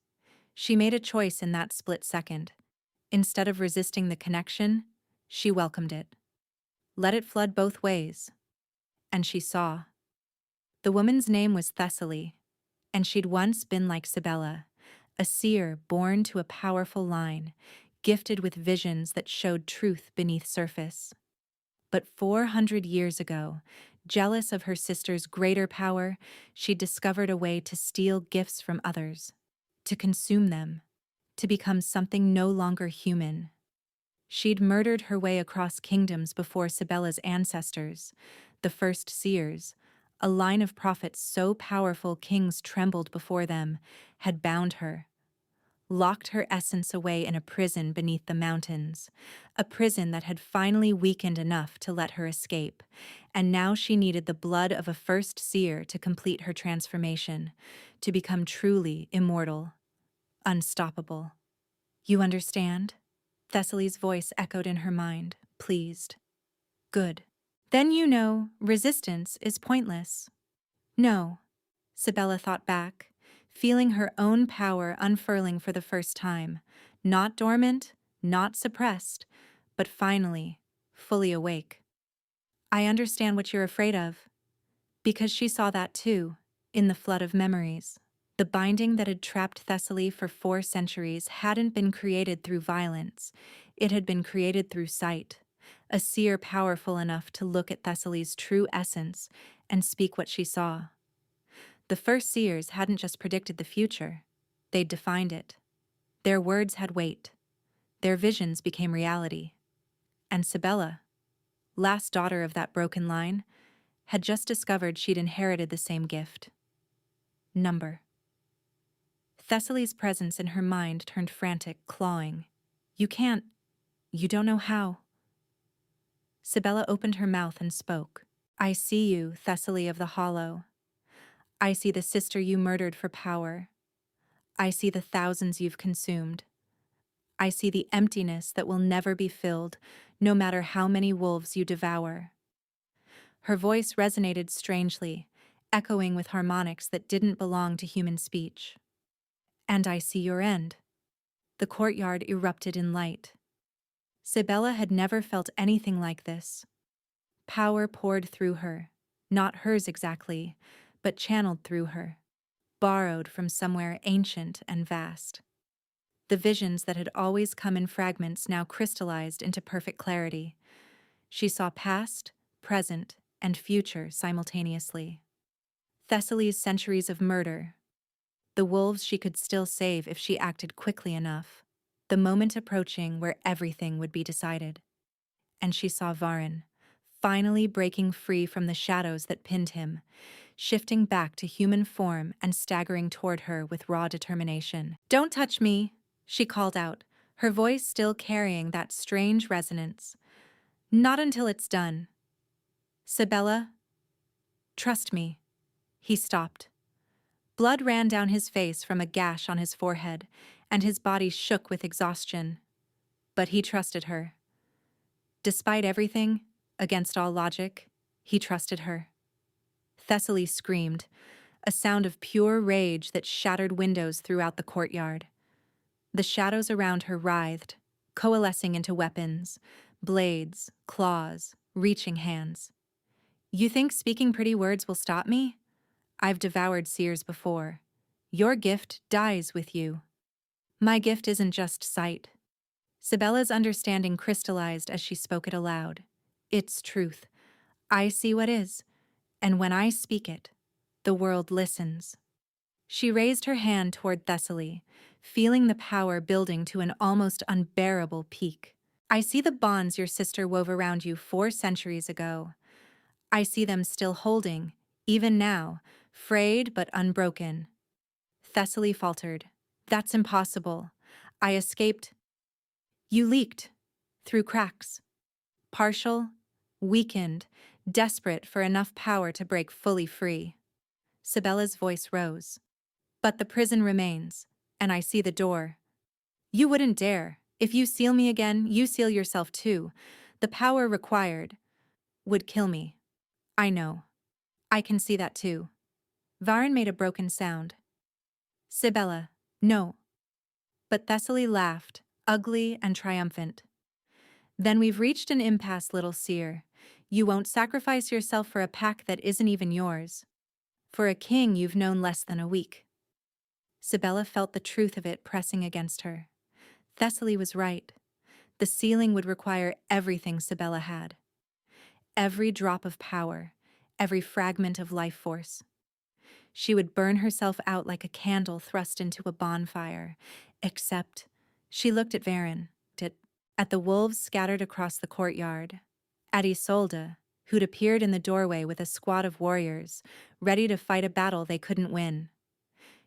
She made a choice in that split second. Instead of resisting the connection, she welcomed it. Let it flood both ways. And she saw. The woman's name was Thessaly, and she'd once been like Sibella, a seer born to a powerful line, gifted with visions that showed truth beneath surface. But 400 years ago, jealous of her sister's greater power, she discovered a way to steal gifts from others, to consume them, to become something no longer human. She'd murdered her way across kingdoms before Sibella's ancestors, the first seers, a line of prophets so powerful kings trembled before them, had bound her, locked her essence away in a prison beneath the mountains, a prison that had finally weakened enough to let her escape, and now she needed the blood of a first seer to complete her transformation, to become truly immortal, unstoppable. "You understand?" Thessaly's voice echoed in her mind, pleased. "Good. Then you know resistance is pointless." "No," Sibella thought back, feeling her own power unfurling for the first time, not dormant, not suppressed, but finally, fully awake. "I understand what you're afraid of." Because she saw that too, in the flood of memories. The binding that had trapped Thessaly for 4 centuries hadn't been created through violence. It had been created through sight, a seer powerful enough to look at Thessaly's true essence and speak what she saw. The first seers hadn't just predicted the future, they'd defined it. Their words had weight. Their visions became reality. And Sibella, last daughter of that broken line, had just discovered she'd inherited the same gift. Number. Thessaly's presence in her mind turned frantic, clawing. "You can't. You don't know how. Sibella opened her mouth and spoke. I see you, Thessaly of the Hollow. I see the sister you murdered for power. I see the thousands you've consumed. I see the emptiness that will never be filled, no matter how many wolves you devour. Her voice resonated strangely, echoing with harmonics that didn't belong to human speech. And I see your end. The courtyard erupted in light. Sibella had never felt anything like this. Power poured through her, not hers exactly, but channeled through her, borrowed from somewhere ancient and vast. The visions that had always come in fragments now crystallized into perfect clarity. She saw past, present, and future simultaneously. Thessaly's centuries of murder, the wolves she could still save if she acted quickly enough, the moment approaching where everything would be decided. And she saw Varin, finally breaking free from the shadows that pinned him, shifting back to human form and staggering toward her with raw determination. Don't touch me, she called out, her voice still carrying that strange resonance. Not until it's done. Sibella, trust me. He stopped. Blood ran down his face from a gash on his forehead, and his body shook with exhaustion. But he trusted her. Despite everything, against all logic, he trusted her. Thessaly screamed, a sound of pure rage that shattered windows throughout the courtyard. The shadows around her writhed, coalescing into weapons, blades, claws, reaching hands. You think speaking pretty words will stop me? I've devoured seers before. Your gift dies with you. My gift isn't just sight. Sibella's understanding crystallized as she spoke it aloud. It's truth. I see what is, and when I speak it, the world listens. She raised her hand toward Thessaly, feeling the power building to an almost unbearable peak. I see the bonds your sister wove around you 4 centuries ago. I see them still holding, even now, frayed but unbroken. Thessaly faltered. That's impossible. I escaped. You leaked. Through cracks. Partial, weakened, desperate for enough power to break fully free. Sibella's voice rose. But the prison remains, and I see the door. You wouldn't dare. If you seal me again, you seal yourself too. The power required would kill me. I know. I can see that too. Varin made a broken sound. Sibella, no. But Thessaly laughed, ugly and triumphant. Then we've reached an impasse, little seer. You won't sacrifice yourself for a pack that isn't even yours. For a king you've known less than a week. Sibella felt the truth of it pressing against her. Thessaly was right. The sealing would require everything Sibella had. Every drop of power, every fragment of life force. She would burn herself out like a candle thrust into a bonfire, except she looked at Varin, at the wolves scattered across the courtyard, at Isolde, who'd appeared in the doorway with a squad of warriors, ready to fight a battle they couldn't win.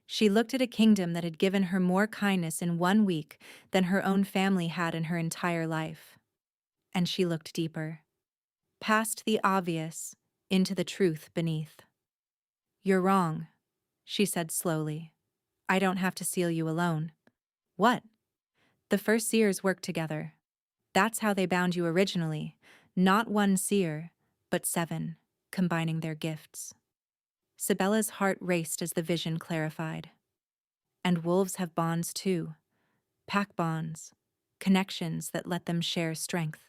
She looked at a kingdom that had given her more kindness in 1 week than her own family had in her entire life. And she looked deeper. Past the obvious, into the truth beneath. You're wrong, she said slowly. I don't have to seal you alone. What? The first seers worked together. That's how they bound you originally. Not 1 seer, but 7, combining their gifts. Sibella's heart raced as the vision clarified. And wolves have bonds too. Pack bonds. Connections that let them share strength.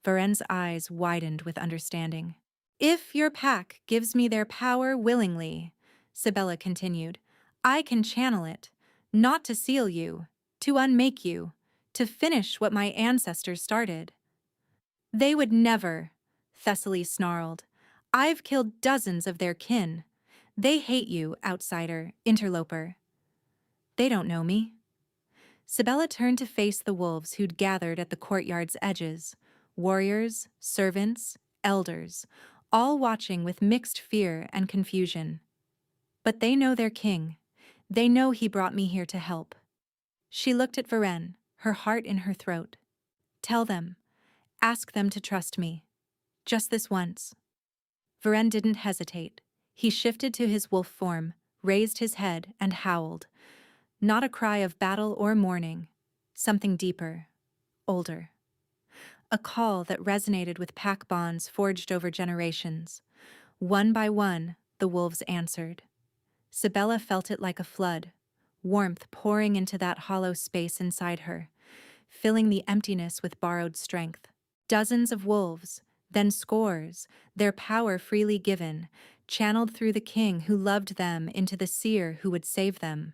Varen's eyes widened with understanding. If your pack gives me their power willingly, Sibella continued, I can channel it, not to seal you, to unmake you, to finish what my ancestors started. They would never, Thessaly snarled. I've killed dozens of their kin. They hate you, outsider, interloper. They don't know me. Sibella turned to face the wolves who'd gathered at the courtyard's edges, warriors, servants, elders, all watching with mixed fear and confusion. But they know their king. They know he brought me here to help. She looked at Varen, her heart in her throat. Tell them. Ask them to trust me. Just this once." Varen didn't hesitate. He shifted to his wolf form, raised his head, and howled. Not a cry of battle or mourning. Something deeper. Older. A call that resonated with pack bonds forged over generations. One by one, the wolves answered. Sibella felt it like a flood, warmth pouring into that hollow space inside her, filling the emptiness with borrowed strength. Dozens of wolves, then scores, their power freely given, channeled through the king who loved them into the seer who would save them.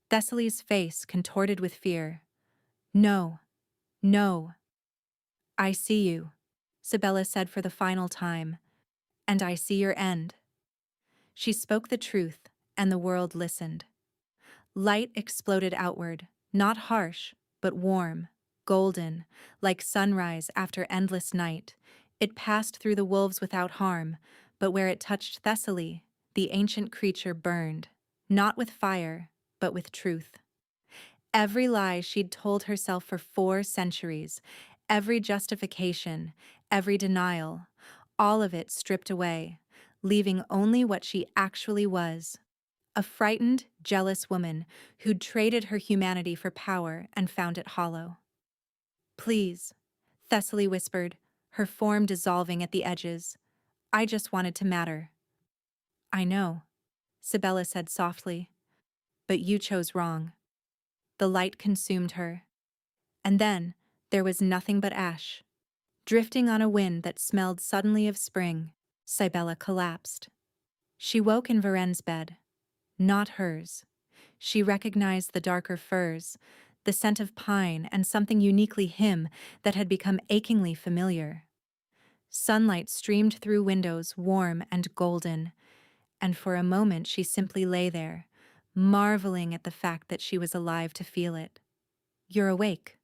Thessaly's face contorted with fear. "No, no. I see you," Sibella said for the final time, "and I see your end." She spoke the truth, and the world listened. Light exploded outward, not harsh, but warm, golden, like sunrise after endless night. It passed through the wolves without harm, but where it touched Thessaly, the ancient creature burned, not with fire, but with truth. Every lie she'd told herself for 4 centuries, every justification, every denial, all of it stripped away, leaving only what she actually was. A frightened, jealous woman who'd traded her humanity for power and found it hollow. "Please," Thessaly whispered, her form dissolving at the edges. "I just wanted to matter." "I know," Sibella said softly, "but you chose wrong." The light consumed her. And then, there was nothing but ash. Drifting on a wind that smelled suddenly of spring, Sibella collapsed. She woke in Varen's bed. Not hers. She recognized the darker furs, the scent of pine, and something uniquely him that had become achingly familiar. Sunlight streamed through windows, warm and golden, and for a moment she simply lay there, marveling at the fact that she was alive to feel it. "You're awake."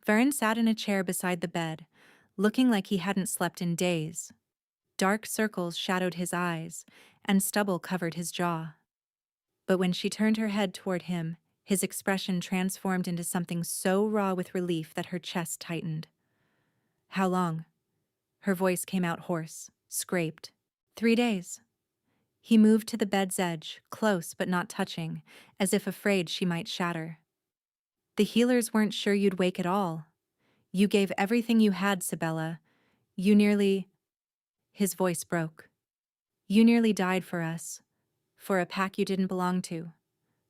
Varen sat in a chair beside the bed, looking like he hadn't slept in days. Dark circles shadowed his eyes, and stubble covered his jaw. But when she turned her head toward him, his expression transformed into something so raw with relief that her chest tightened. "How long?" Her voice came out hoarse, scraped. 3 days." He moved to the bed's edge, close but not touching, as if afraid she might shatter. "The healers weren't sure you'd wake at all. You gave everything you had, Sibella. You nearly—" His voice broke. "You nearly died for us. For a pack you didn't belong to.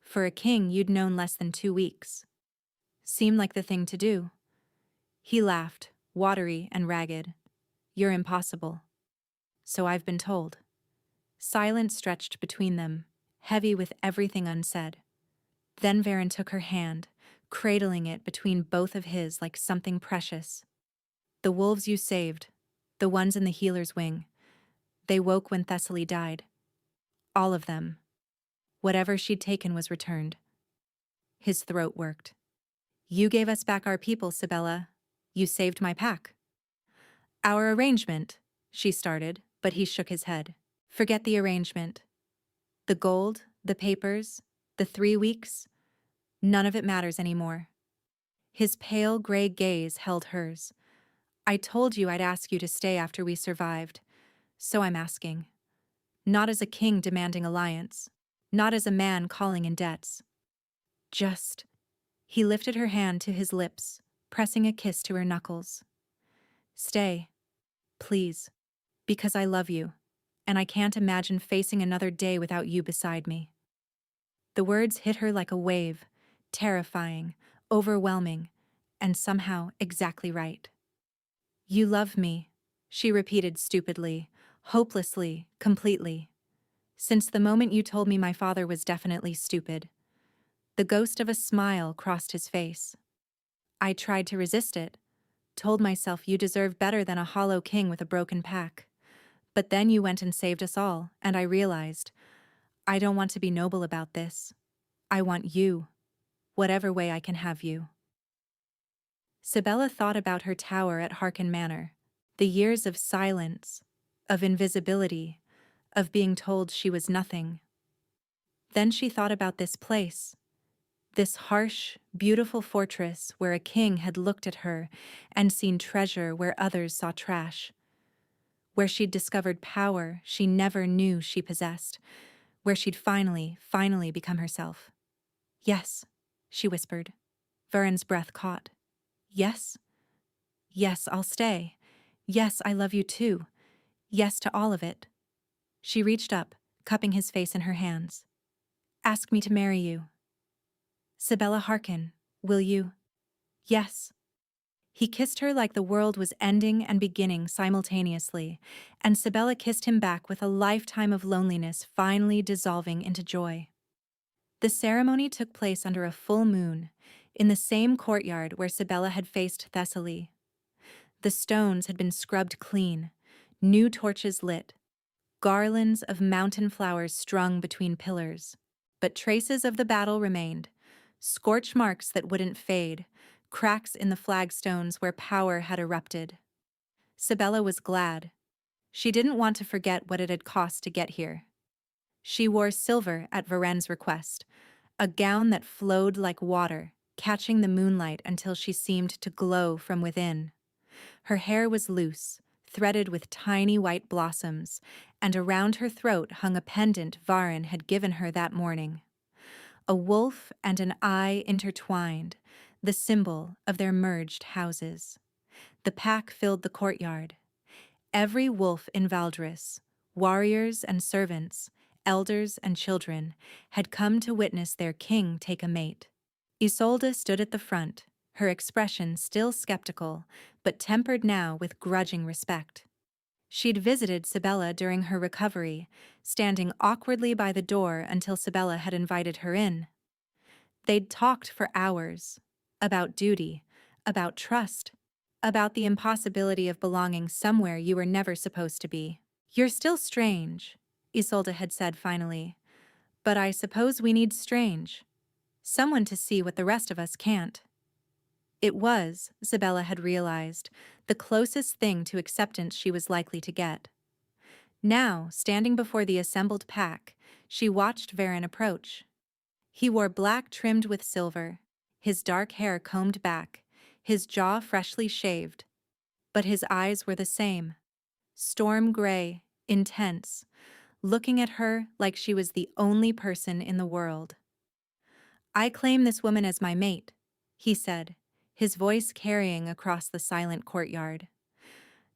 For a king you'd known less than 2 weeks. Seemed like the thing to do." He laughed, watery and ragged. "You're impossible." "So I've been told." Silence stretched between them, heavy with everything unsaid. Then Varen took her hand, cradling it between both of his like something precious. "The wolves you saved, the ones in the healer's wing, they woke when Thessaly died. All of them. Whatever she'd taken was returned." His throat worked. "You gave us back our people, Sibella. You saved my pack." "Our arrangement," she started, but he shook his head. "Forget the arrangement. The gold, the papers, the 3 weeks, none of it matters anymore." His pale gray gaze held hers. "I told you I'd ask you to stay after we survived, so I'm asking. Not as a king demanding alliance, not as a man calling in debts. Just—" He lifted her hand to his lips, pressing a kiss to her knuckles. "Stay, please, because I love you, and I can't imagine facing another day without you beside me." The words hit her like a wave, terrifying, overwhelming, and somehow exactly right. "You love me," she repeated stupidly, hopelessly, completely. "Since the moment you told me my father was definitely stupid." The ghost of a smile crossed his face. "I tried to resist it, told myself you deserve better than a hollow king with a broken pack. But then you went and saved us all, and I realized, I don't want to be noble about this. I want you, whatever way I can have you." Sibella thought about her tower at Harken Manor, the years of silence, of invisibility, of being told she was nothing. Then she thought about this place, This harsh, beautiful fortress where a king had looked at her and seen treasure where others saw trash, where she'd discovered power she never knew she possessed, where she'd finally become herself. Yes, she whispered. Vern's breath caught. Yes? Yes, I'll stay. Yes, I love you too. Yes to all of it. She reached up, cupping his face in her hands. Ask me to marry you. Sibella, hearken. Will you? Yes. He kissed her like the world was ending and beginning simultaneously, and Sibella kissed him back with a lifetime of loneliness finally dissolving into joy. The ceremony took place under a full moon, in the same courtyard where Sibella had faced Thessaly. The stones had been scrubbed clean, new torches lit, garlands of mountain flowers strung between pillars. But traces of the battle remained, scorch marks that wouldn't fade, cracks in the flagstones where power had erupted. Sibella was glad. She didn't want to forget what it had cost to get here. She wore silver at Varen's request, a gown that flowed like water, catching the moonlight until she seemed to glow from within. Her hair was loose, threaded with tiny white blossoms, and around her throat hung a pendant Varen had given her that morning. A wolf and an eye intertwined, the symbol of their merged houses. The pack filled the courtyard. Every wolf in Valdris, warriors and servants, elders and children, had come to witness their king take a mate. Isolde stood at the front, her expression still skeptical, but tempered now with grudging respect. She'd visited Sibella during her recovery, standing awkwardly by the door until Sibella had invited her in. They'd talked for hours, about duty, about trust, about the impossibility of belonging somewhere you were never supposed to be. You're still strange, Isolde had said finally, but I suppose we need strange. Someone to see what the rest of us can't. It was, Sibella had realized, the closest thing to acceptance she was likely to get. Now, standing before the assembled pack, she watched Varen approach. He wore black trimmed with silver, his dark hair combed back, his jaw freshly shaved. But his eyes were the same, storm gray, intense, looking at her like she was the only person in the world. I claim this woman as my mate, he said, his voice carrying across the silent courtyard.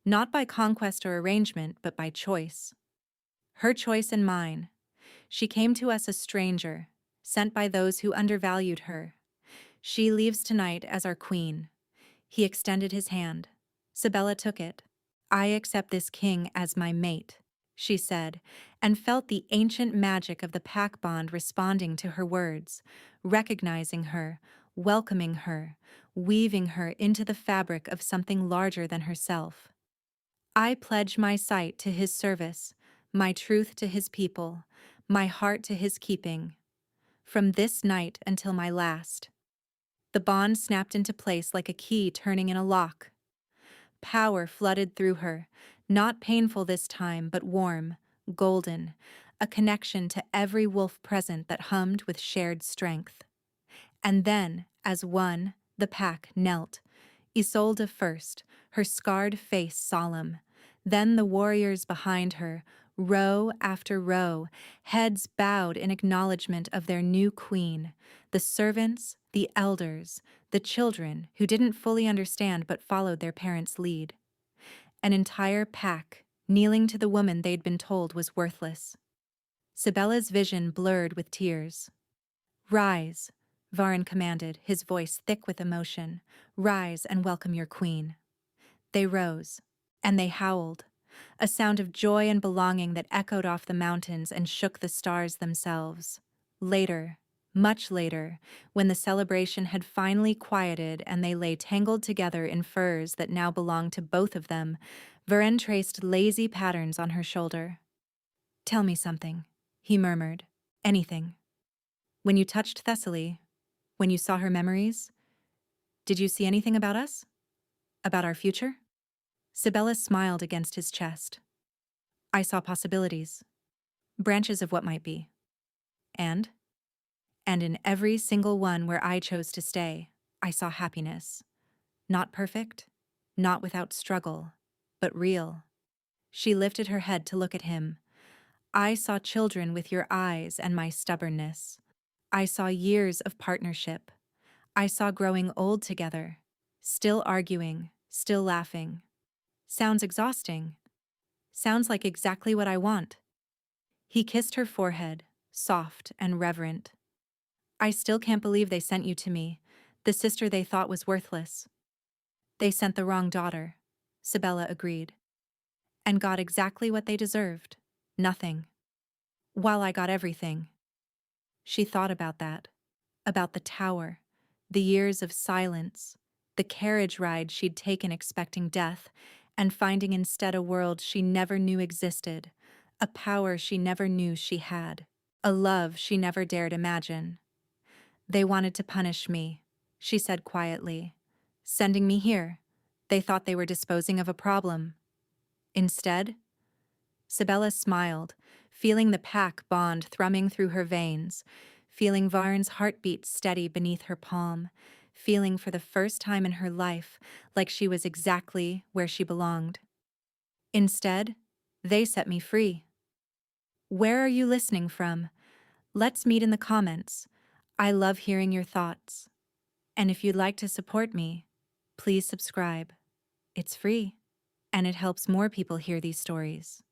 Not by conquest or arrangement, but by choice. Her choice and mine. She came to us a stranger, sent by those who undervalued her. She leaves tonight as our queen. He extended his hand. Sibella took it. I accept this king as my mate, she said, and felt the ancient magic of the pack bond responding to her words, recognizing her, welcoming her, weaving her into the fabric of something larger than herself. I pledge my sight to his service, my truth to his people, my heart to his keeping, from this night until my last. The bond snapped into place like a key turning in a lock. Power flooded through her, not painful this time, but warm, golden, a connection to every wolf present that hummed with shared strength. And then, as one, the pack knelt, Isolde first, her scarred face solemn, then the warriors behind her, row after row, heads bowed in acknowledgement of their new queen, the servants, the elders, the children who didn't fully understand but followed their parents' lead. An entire pack, kneeling to the woman they'd been told was worthless. Sibella's vision blurred with tears. Rise, Varen commanded, his voice thick with emotion. Rise and welcome your queen. They rose, and they howled, a sound of joy and belonging that echoed off the mountains and shook the stars themselves. Later, much later, when the celebration had finally quieted and they lay tangled together in furs that now belonged to both of them, Varen traced lazy patterns on her shoulder. Tell me something, he murmured. Anything. When you touched Thessaly, when you saw her memories, did you see anything about us? About our future? Sibella smiled against his chest. I saw possibilities. Branches of what might be. And? And in every single one where I chose to stay, I saw happiness. Not perfect, not without struggle, but real. She lifted her head to look at him. I saw children with your eyes and my stubbornness. I saw years of partnership. I saw growing old together. Still arguing, still laughing. Sounds exhausting. Sounds like exactly what I want. He kissed her forehead, soft and reverent. I still can't believe they sent you to me, the sister they thought was worthless. They sent the wrong daughter, Sibella agreed. And got exactly what they deserved. Nothing. While I got everything. She thought about that. About the tower, the years of silence, the carriage ride she'd taken expecting death, and finding instead a world she never knew existed, a power she never knew she had, a love she never dared imagine. They wanted to punish me, she said quietly. Sending me here. They thought they were disposing of a problem. Instead, Sibella smiled, feeling the pack bond thrumming through her veins, feeling Varn's heartbeat steady beneath her palm, feeling for the first time in her life like she was exactly where she belonged. Instead, they set me free. Where are you listening from? Let's meet in the comments. I love hearing your thoughts. And if you'd like to support me, please subscribe. It's free, and it helps more people hear these stories.